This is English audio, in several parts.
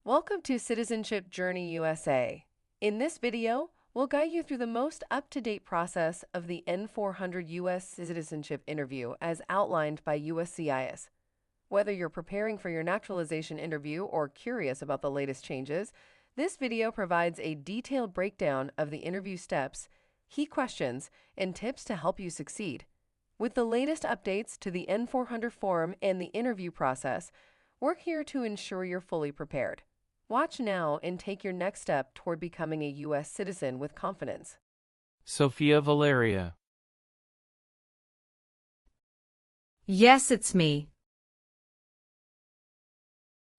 Welcome to Citizenship Journey USA. In this video, we'll guide you through the most up-to-date process of the N400 U.S. citizenship interview as outlined by USCIS. Whether you're preparing for your naturalization interview or curious about the latest changes, this video provides a detailed breakdown of the interview steps, key questions, and tips to help you succeed. With the latest updates to the N400 form and the interview process, we're here to ensure you're fully prepared. Watch now and take your next step toward becoming a U.S. citizen with confidence. Sophia Valeria. Yes, it's me.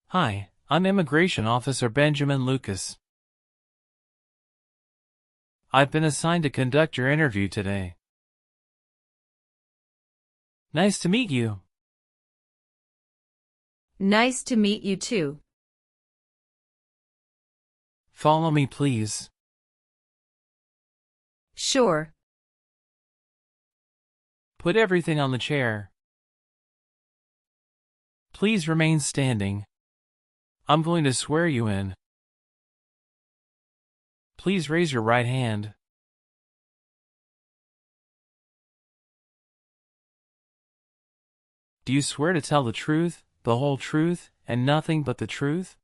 Hi, I'm Immigration Officer Benjamin Lucas. I've been assigned to conduct your interview today. Nice to meet you. Nice to meet you too. Follow me, please. Sure. Put everything on the chair. Please remain standing. I'm going to swear you in. Please raise your right hand. Do you swear to tell the truth, the whole truth, and nothing but the truth?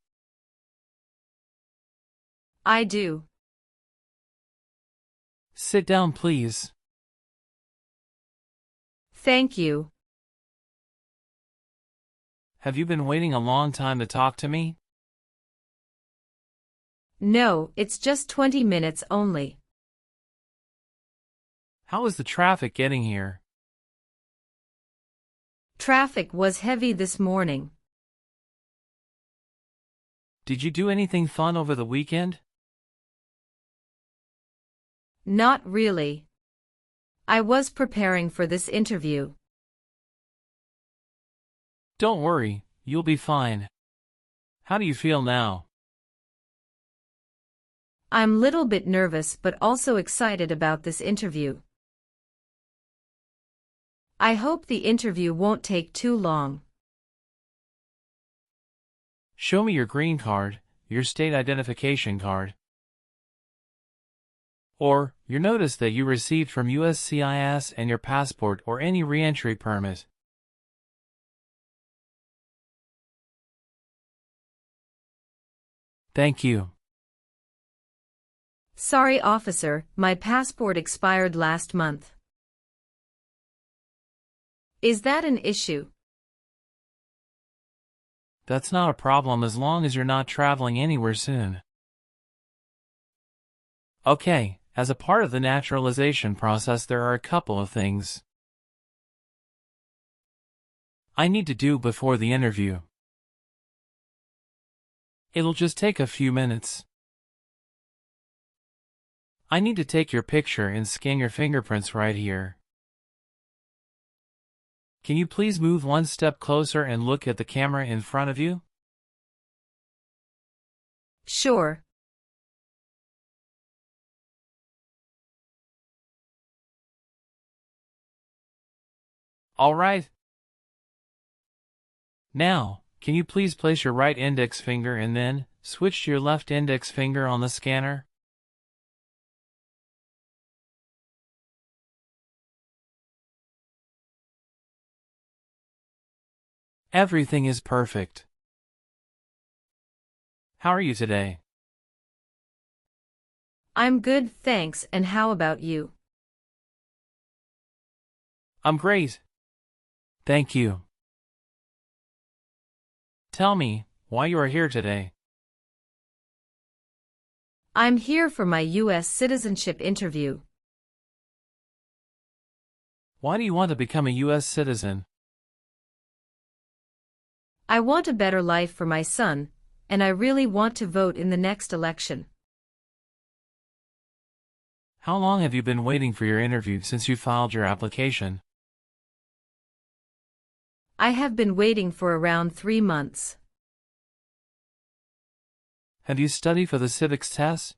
I do. Sit down, please. Thank you. Have you been waiting a long time to talk to me? No, it's just 20 minutes only. How is the traffic getting here? Traffic was heavy this morning. Did you do anything fun over the weekend? Not really. I was preparing for this interview. Don't worry, you'll be fine. How do you feel now? I'm a little bit nervous but also excited about this interview. I hope the interview won't take too long. Show me your green card, your state identification card, or your notice that you received from USCIS and your passport or any re-entry permit. Thank you. Sorry, officer, my passport expired last month. Is that an issue? That's not a problem as long as you're not traveling anywhere soon. Okay, as a part of the naturalization process there are a couple of things I need to do before the interview. It'll just take a few minutes. I need to take your picture and scan your fingerprints right here. Can you please move one step closer and look at the camera in front of you? Sure. All right. Now, can you please place your right index finger and then switch to your left index finger on the scanner? Everything is perfect. How are you today? I'm good, thanks, and how about you? I'm great. Thank you. Tell me why you are here today. I'm here for my U.S. citizenship interview. Why do you want to become a U.S. citizen? I want a better life for my son, and I really want to vote in the next election. How long have you been waiting for your interview since you filed your application? I have been waiting for around 3 months. Have you studied for the Civics test?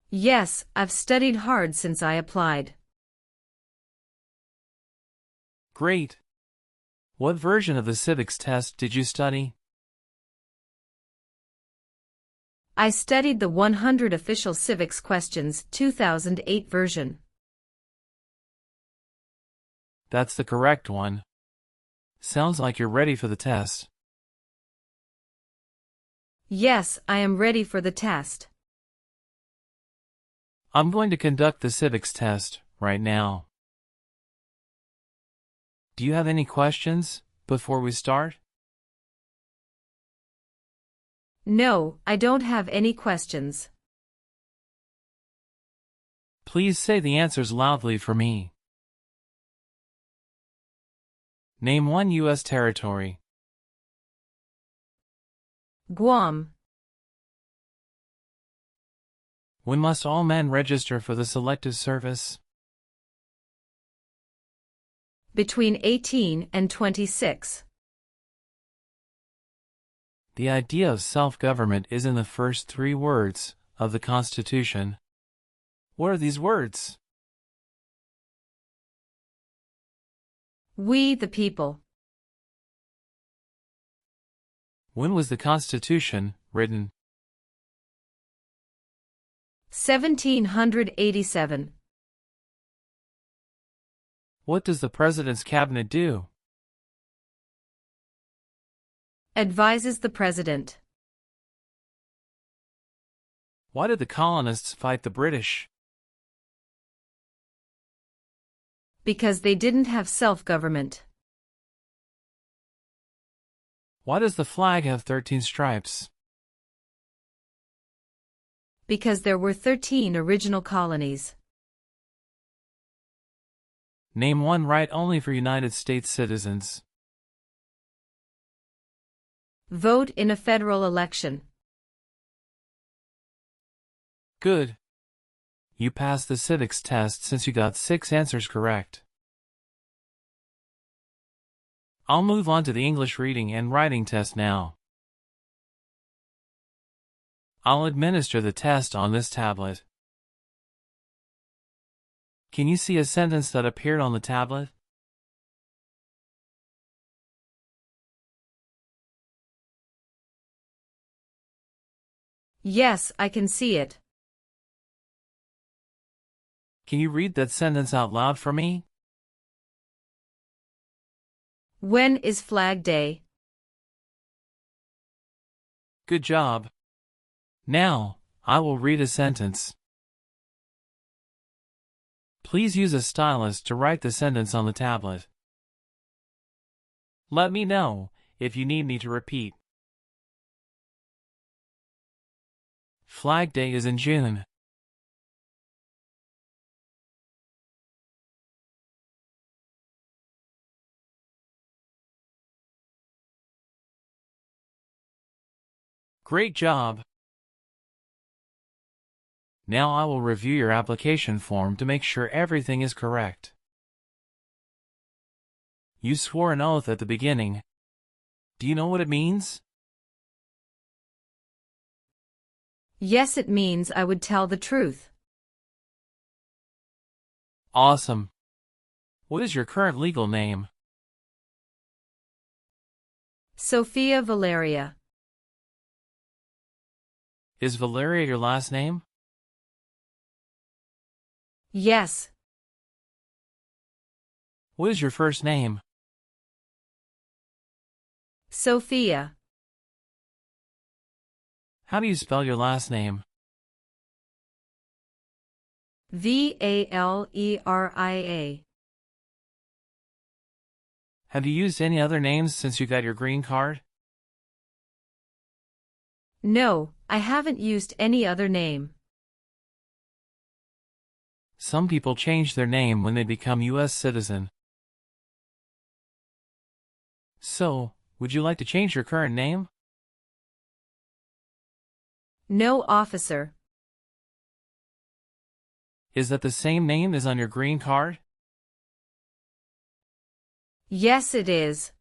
Yes, I've studied hard since I applied. Great. What version of the Civics test did you study? I studied the 100 official civics questions 2008 version. That's the correct one. Sounds like you're ready for the test. Yes, I am ready for the test. I'm going to conduct the civics test right now. Do you have any questions before we start? No, I don't have any questions. Please say the answers loudly for me. Name one U.S. territory. Guam. When must all men register for the Selective Service? Between 18 and 26. The idea of self-government is in the first 3 words of the Constitution. What are these words? We the people. When was the Constitution written? 1787. What does the President's cabinet do? Advises the President. Why did the colonists fight the British? Because they didn't have self-government. Why does the flag have 13 stripes? Because there were 13 original colonies. Name one right only for United States citizens. Vote in a federal election. Good. You passed the civics test since you got 6 answers correct. I'll move on to the English reading and writing test now. I'll administer the test on this tablet. Can you see a sentence that appeared on the tablet? Yes, I can see it. Can you read that sentence out loud for me? When is Flag Day? Good job. Now, I will read a sentence. Please use a stylus to write the sentence on the tablet. Let me know if you need me to repeat. Flag Day is in June. Great job! Now I will review your application form to make sure everything is correct. You swore an oath at the beginning. Do you know what it means? Yes, it means I would tell the truth. Awesome. What is your current legal name? Sophia Valeria. Is Valeria your last name? Yes. What is your first name? Sophia. How do you spell your last name? Valeria. Have you used any other names since you got your green card? No, I haven't used any other name. Some people change their name when they become U.S. citizen. So, would you like to change your current name? No, officer. Is that the same name as on your green card? Yes, it is.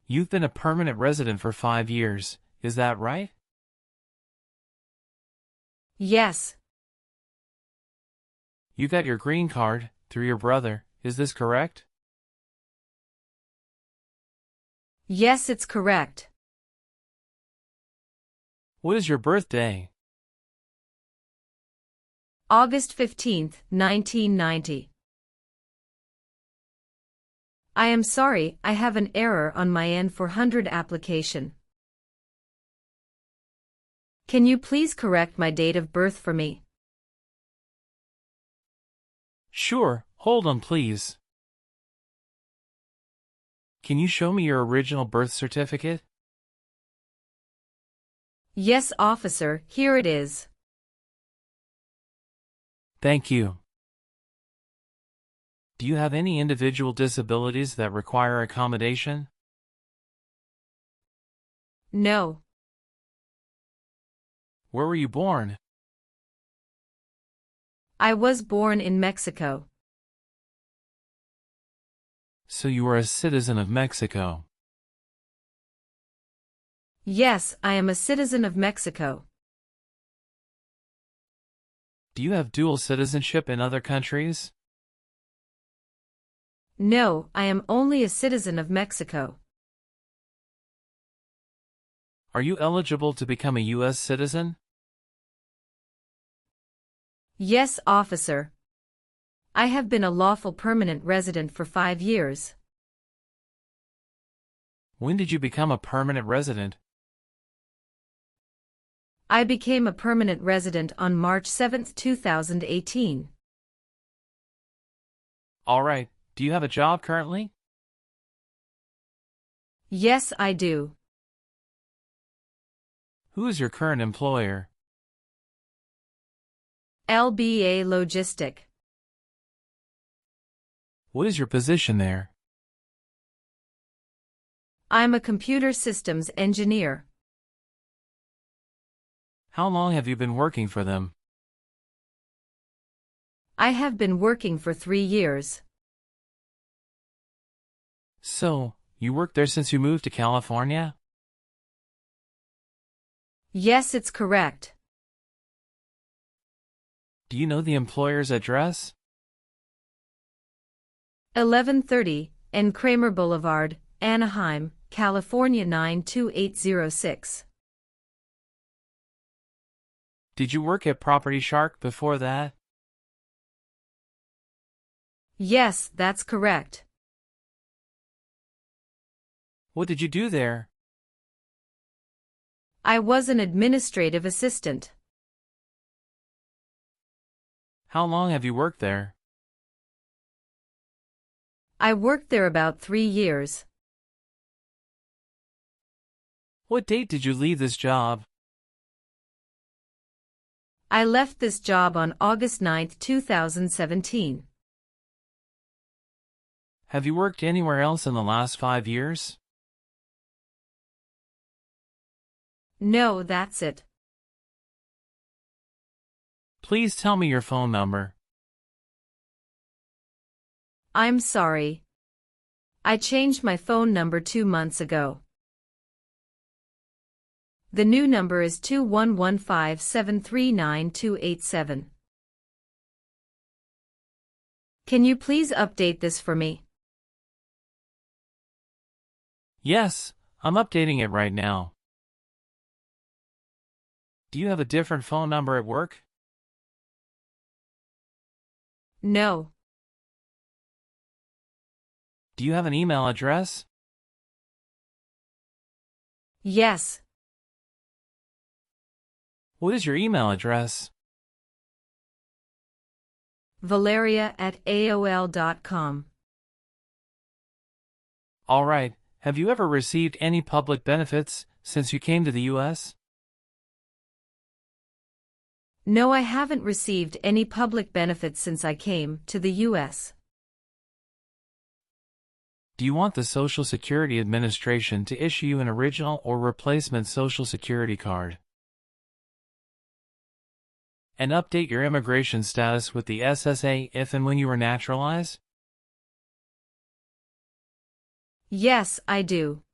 You've been a permanent resident for 5 years, is that right? Yes. You got your green card through your brother, is this correct? Yes, it's correct. What is your birthday? August 15, 1990. I am sorry, I have an error on my N400 application. Can you please correct my date of birth for me? Sure, hold on please. Can you show me your original birth certificate? Yes, officer, here it is. Thank you. Do you have any individual disabilities that require accommodation? No. Where were you born? I was born in Mexico. So you are a citizen of Mexico. Yes, I am a citizen of Mexico. Do you have dual citizenship in other countries? No, I am only a citizen of Mexico. Are you eligible to become a U.S. citizen? Yes, officer. I have been a lawful permanent resident for 5 years. When did you become a permanent resident? I became a permanent resident on March 7, 2018. All right, do you have a job currently? Yes, I do. Who is your current employer? LBA Logistic. What is your position there? I'm a computer systems engineer. How long have you been working for them? I have been working for 3 years. So, you worked there since you moved to California? Yes, it's correct. Do you know the employer's address? 1130 N. Kramer Boulevard, Anaheim, California 92806. Did you work at Property Shark before that? Yes, that's correct. What did you do there? I was an administrative assistant. How long have you worked there? I worked there about 3 years. What date did you leave this job? I left this job on August 9, 2017. Have you worked anywhere else in the last 5 years? No, that's it. Please tell me your phone number. I'm sorry. I changed my phone number 2 months ago. The new number is 2115739287. Can you please update this for me? Yes, I'm updating it right now. Do you have a different phone number at work? No. Do you have an email address? Yes. What is your email address? Valeria@aol.com. All right, have you ever received any public benefits since you came to the U.S.? No, I haven't received any public benefits since I came to the U.S. Do you want the Social Security Administration to issue you an original or replacement Social Security card? And update your immigration status with the SSA if and when you are naturalized? Yes, I do.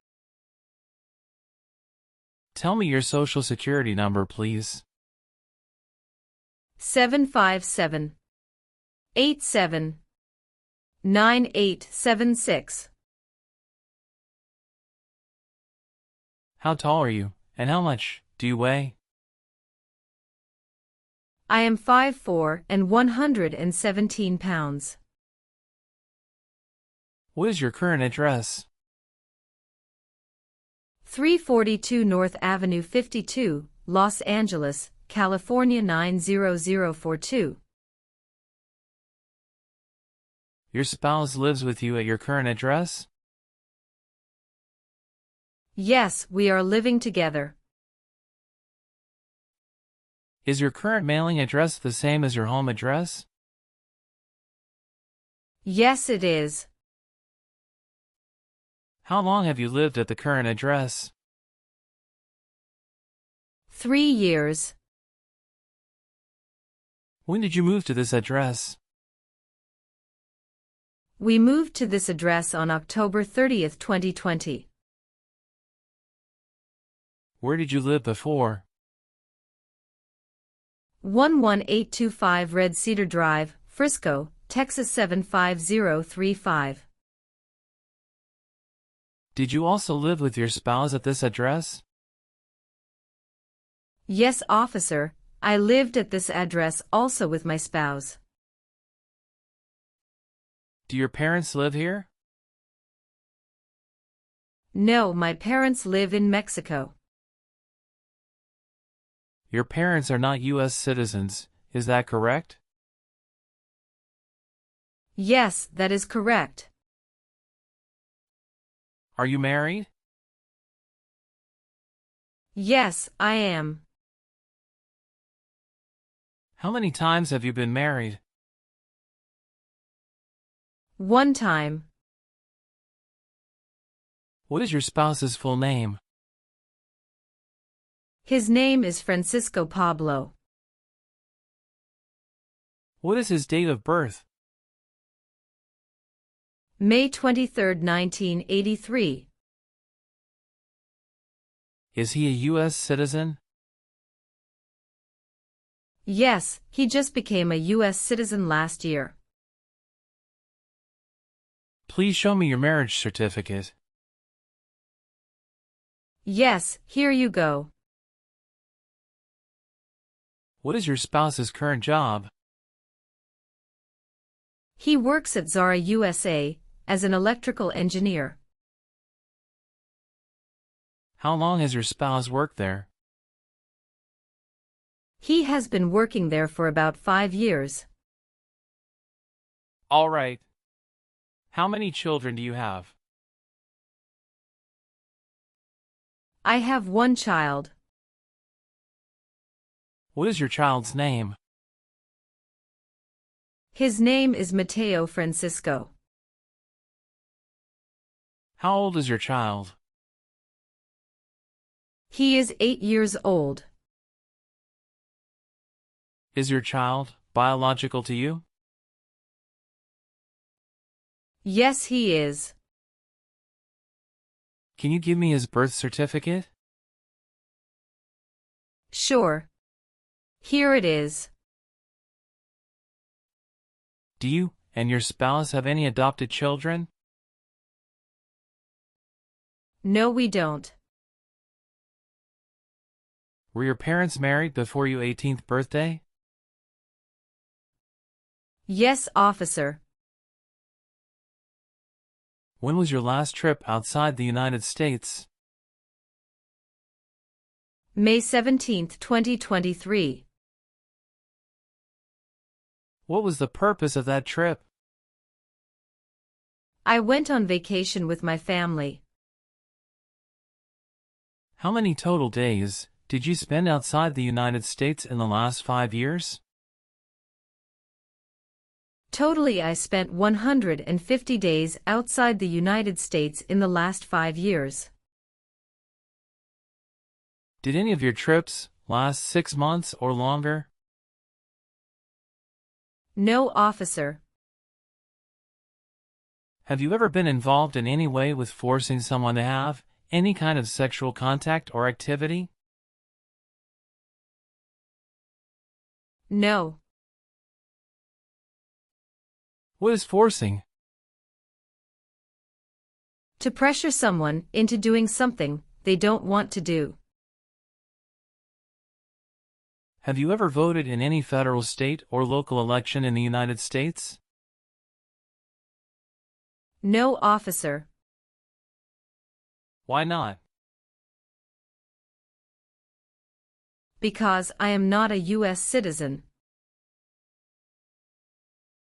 Tell me your Social Security number, please. 757-87-9876. How tall are you, and how much do you weigh? I am 5'4" and 117 pounds. What is your current address? 342 North Avenue 52, Los Angeles, California 90042. Your spouse lives with you at your current address? Yes, we are living together. Is your current mailing address the same as your home address? Yes, it is. How long have you lived at the current address? 3 years. When did you move to this address? We moved to this address on October 30th, 2020. Where did you live before? 11825 Red Cedar Drive, Frisco, Texas 75035. Did you also live with your spouse at this address? Yes, officer, I lived at this address also with my spouse. Do your parents live here? No, my parents live in Mexico. Your parents are not U.S. citizens, is that correct? Yes, that is correct. Are you married? Yes, I am. How many times have you been married? 1 time. What is your spouse's full name? His name is Francisco Pablo. What is his date of birth? May 23, 1983. Is he a U.S. citizen? Yes, he just became a U.S. citizen last year. Please show me your marriage certificate. Yes, here you go. What is your spouse's current job? He works at Zara USA as an electrical engineer. How long has your spouse worked there? He has been working there for about 5 years. All right. How many children do you have? I have 1 child. What is your child's name? His name is Mateo Francisco. How old is your child? He is 8 years old. Is your child biological to you? Yes, he is. Can you give me his birth certificate? Sure. Here it is. Do you and your spouse have any adopted children? No, we don't. Were your parents married before your 18th birthday? Yes, officer. When was your last trip outside the United States? May 17, 2023. What was the purpose of that trip? I went on vacation with my family. How many total days did you spend outside the United States in the last 5 years? Totally, I spent 150 days outside the United States in the last 5 years. Did any of your trips last 6 months or longer? No, officer. Have you ever been involved in any way with forcing someone to have any kind of sexual contact or activity? No. What is forcing? To pressure someone into doing something they don't want to do. Have you ever voted in any federal, state, or local election in the United States? No, officer. Why not? Because I am not a U.S. citizen.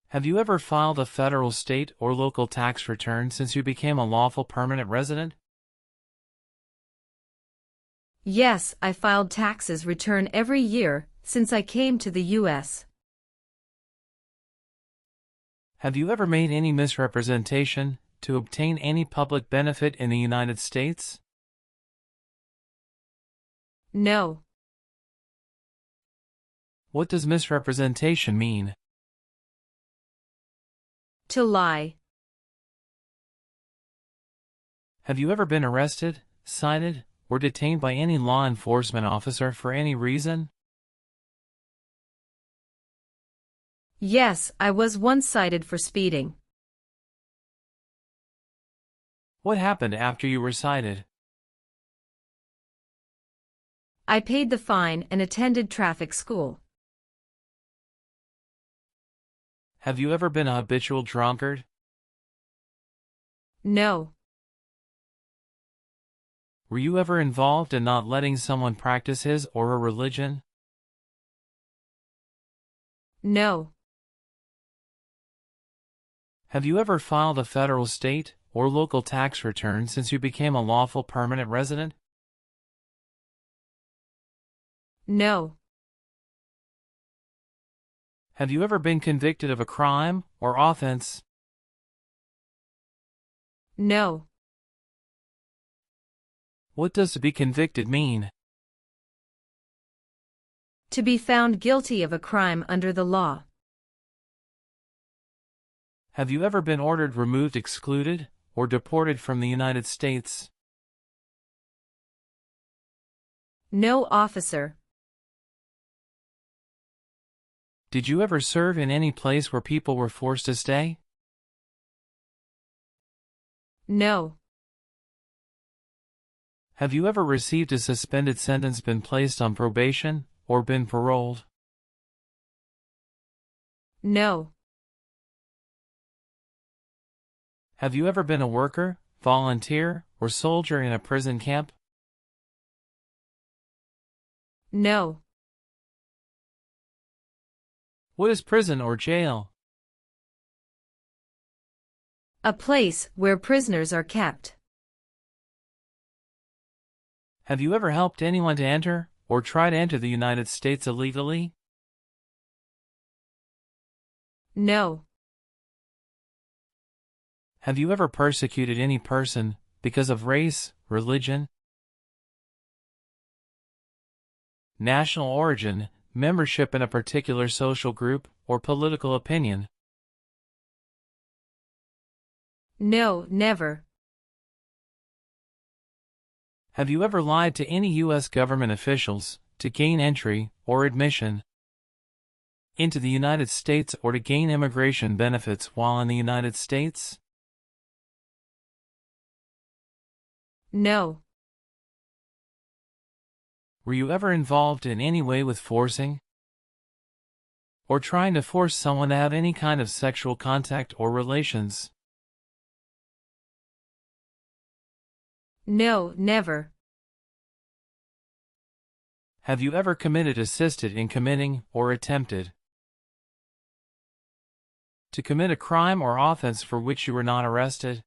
Have you ever filed a federal, state, or local tax return since you became a lawful permanent resident? Yes, I filed taxes return every year since I came to the U.S. Have you ever made any misrepresentation to obtain any public benefit in the United States? No. What does misrepresentation mean? To lie. Have you ever been arrested, cited, or detained by any law enforcement officer for any reason? Yes, I was once cited for speeding. What happened after you were cited? I paid the fine and attended traffic school. Have you ever been a habitual drunkard? No. Were you ever involved in not letting someone practice his or her religion? No. Have you ever filed a federal, state, or local tax return since you became a lawful permanent resident? No. Have you ever been convicted of a crime or offense? No. What does to be convicted mean? To be found guilty of a crime under the law. Have you ever been ordered removed, excluded, or deported from the United States? No, officer. Did you ever serve in any place where people were forced to stay? No. Have you ever received a suspended sentence, been placed on probation, or been paroled? No. Have you ever been a worker, volunteer, or soldier in a prison camp? No. What is prison or jail? A place where prisoners are kept. Have you ever helped anyone to enter, or try to enter the United States illegally? No. Have you ever persecuted any person because of race, religion, national origin, membership in a particular social group, or political opinion? No, never. Have you ever lied to any U.S. government officials to gain entry or admission into the United States, or to gain immigration benefits while in the United States? No. Were you ever involved in any way with forcing or trying to force someone to have any kind of sexual contact or relations? No, never. Have you ever committed, assisted in committing, or attempted to commit a crime or offense for which you were not arrested?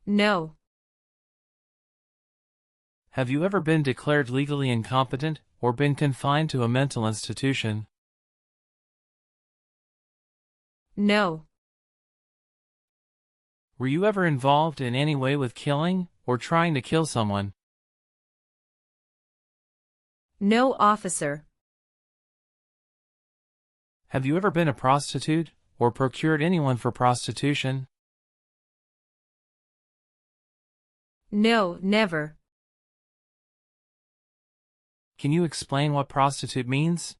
No. Have you ever been declared legally incompetent or been confined to a mental institution? No. Were you ever involved in any way with killing or trying to kill someone? No, officer. Have you ever been a prostitute or procured anyone for prostitution? No, never. Can you explain what prostitute means?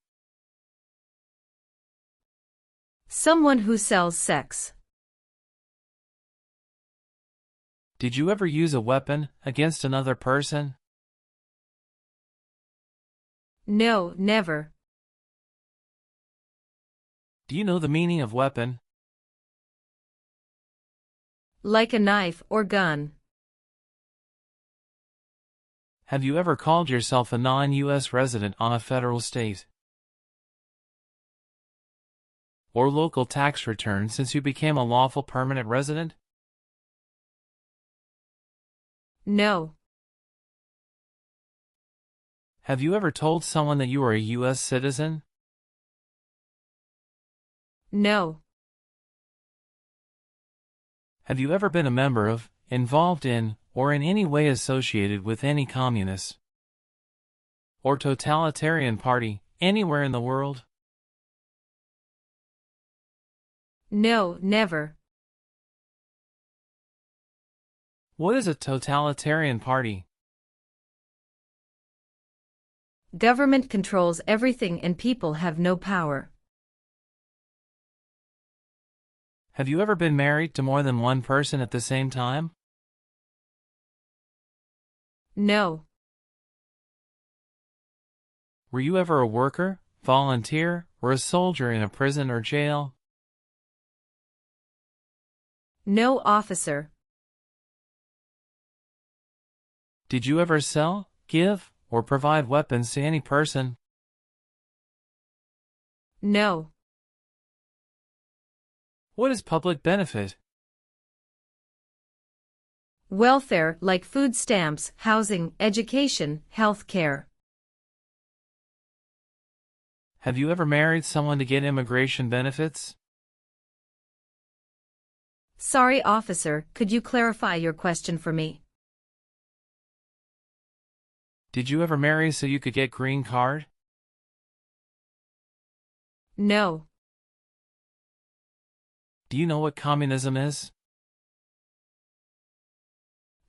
Someone who sells sex. Did you ever use a weapon against another person? No, never. Do you know the meaning of weapon? Like a knife or gun. Have you ever called yourself a non-U.S. resident on a federal, state, or local tax return since you became a lawful permanent resident? No. Have you ever told someone that you are a U.S. citizen? No. Have you ever been a member of, involved in, or in any way associated with any communist or totalitarian party anywhere in the world? No, never. What is a totalitarian party? Government controls everything and people have no power. Have you ever been married to more than one person at the same time? No. Were you ever a worker, volunteer, or a soldier in a prison or jail? No, officer. Did you ever sell, give, or provide weapons to any person? No. What is public benefit? Welfare like food stamps, housing, education, health care. Have you ever married someone to get immigration benefits? Sorry, officer, could you clarify your question for me? Did you ever marry so you could get green card? No. Do you know what communism is?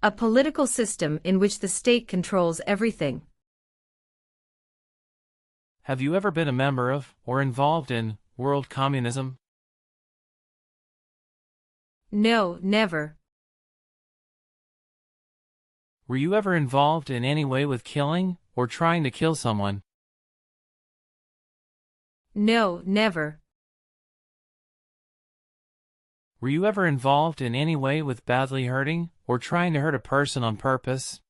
A political system in which the state controls everything. Have you ever been a member of, or involved in, world communism? No, never. Were you ever involved in any way with killing, or trying to kill someone? No, never. Were you ever involved in any way with badly hurting, or trying to hurt a person on purpose?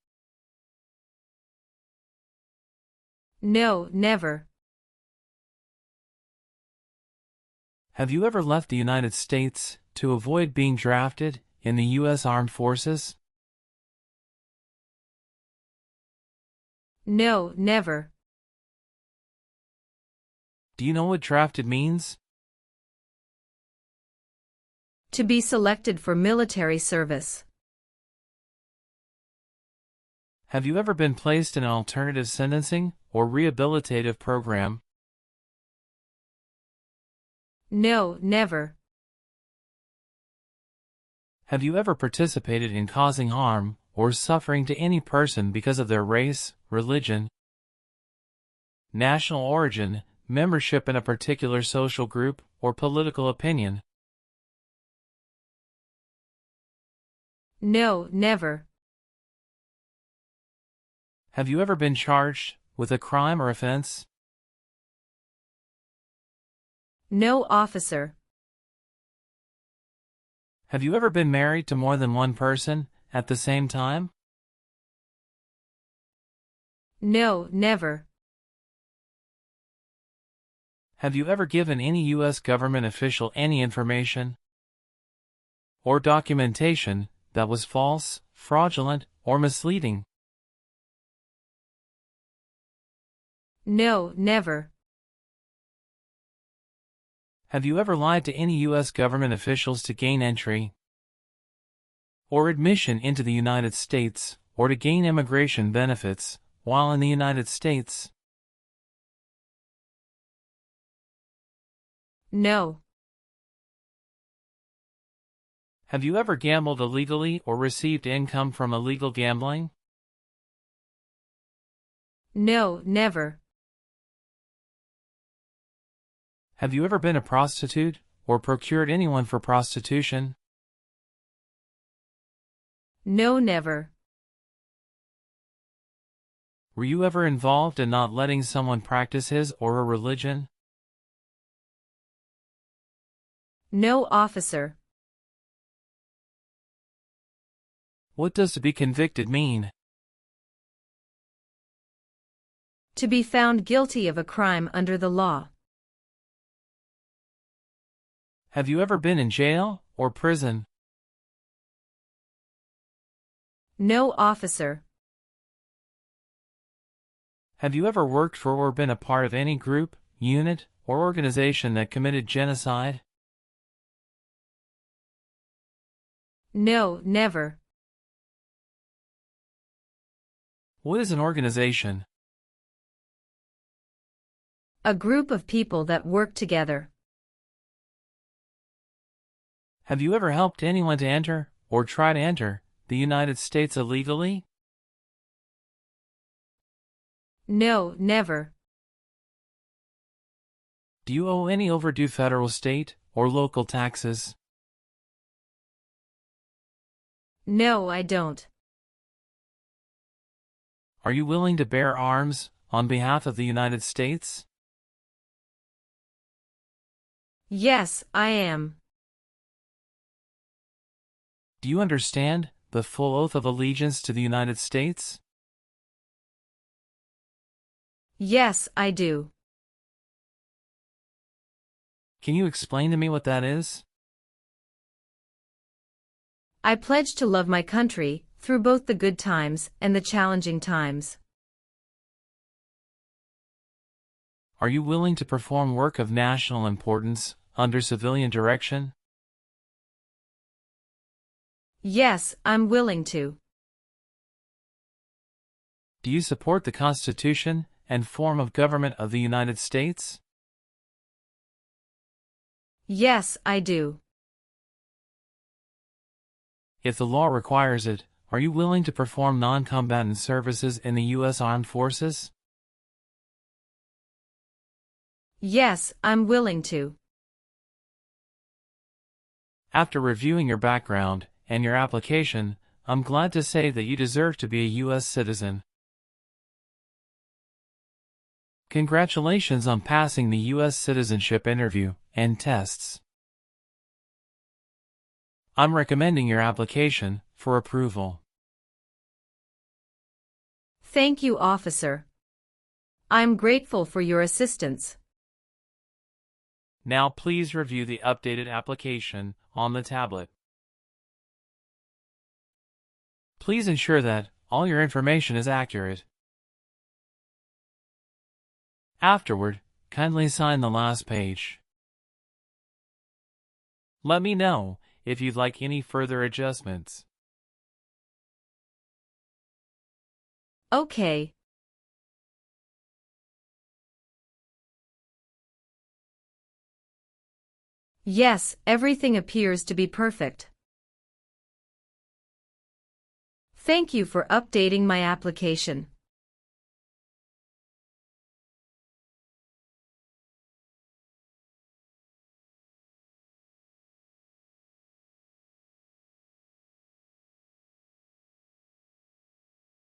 No, never. Have you ever left the United States to avoid being drafted in the U.S. Armed Forces? No, never. Do you know what drafted means? To be selected for military service. Have you ever been placed in an alternative sentencing or rehabilitative program? No, never. Have you ever participated in causing harm or suffering to any person because of their race, religion, national origin, membership in a particular social group, or political opinion? No, never. Have you ever been charged with a crime or offense? No, officer. Have you ever been married to more than one person at the same time? No, never. Have you ever given any U.S. government official any information or documentation that was false, fraudulent, or misleading? No, never. Have you ever lied to any U.S. government officials to gain entry or admission into the United States, or to gain immigration benefits while in the United States? No. Have you ever gambled illegally or received income from illegal gambling? No, never. Have you ever been a prostitute or procured anyone for prostitution? No, never. Were you ever involved in not letting someone practice his or her religion? No, officer. What does to be convicted mean? To be found guilty of a crime under the law. Have you ever been in jail or prison? No, officer. Have you ever worked for or been a part of any group, unit, or organization that committed genocide? No, never. What is an organization? A group of people that work together. Have you ever helped anyone to enter, or try to enter, the United States illegally? No, never. Do you owe any overdue federal, state, or local taxes? No, I don't. Are you willing to bear arms on behalf of the United States? Yes, I am. Do you understand the full oath of allegiance to the United States? Yes, I do. Can you explain to me what that is? I pledge to love my country, through both the good times and the challenging times. Are you willing to perform work of national importance under civilian direction? Yes, I'm willing to. Do you support the Constitution and form of government of the United States? Yes, I do. If the law requires it, are you willing to perform non-combatant services in the U.S. Armed Forces? Yes, I'm willing to. After reviewing your background and your application, I'm glad to say that you deserve to be a U.S. citizen. Congratulations on passing the U.S. citizenship interview and tests. I'm recommending your application for approval. Thank you, officer. I'm grateful for your assistance. Now please review the updated application on the tablet. Please ensure that all your information is accurate. Afterward, kindly sign the last page. Let me know if you'd like any further adjustments. Okay. Yes, everything appears to be perfect. Thank you for updating my application.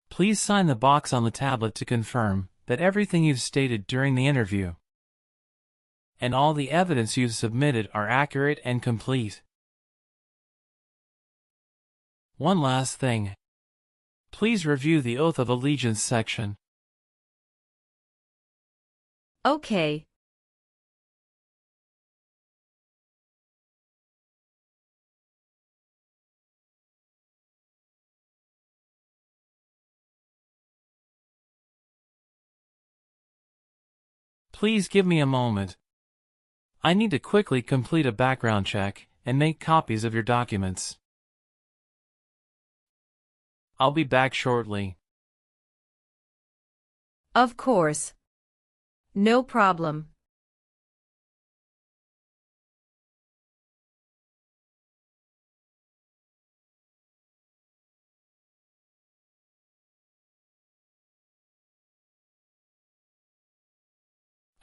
Please sign the box on the tablet to confirm that everything you've stated during the interview and all the evidence you've submitted are accurate and complete. One last thing. Please review the Oath of Allegiance section. Okay. Please give me a moment. I need to quickly complete a background check and make copies of your documents. I'll be back shortly. Of course. No problem.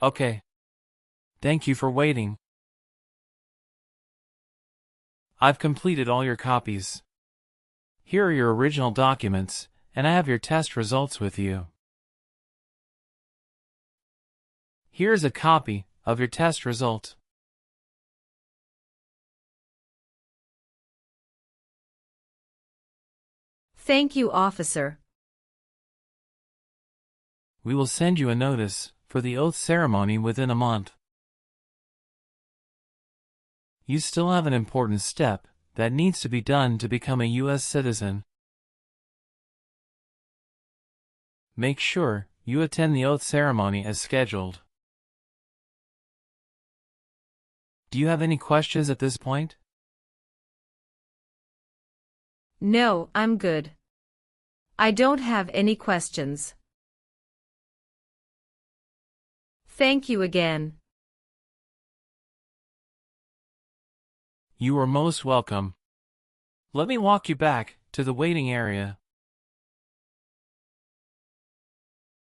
Okay. Thank you for waiting. I've completed all your copies. Here are your original documents, and I have your test results with you. Here is a copy of your test result. Thank you, officer. We will send you a notice for the oath ceremony within a month. You still have an important step that needs to be done to become a U.S. citizen. Make sure you attend the oath ceremony as scheduled. Do you have any questions at this point? No, I'm good. I don't have any questions. Thank you again. You are most welcome. Let me walk you back to the waiting area.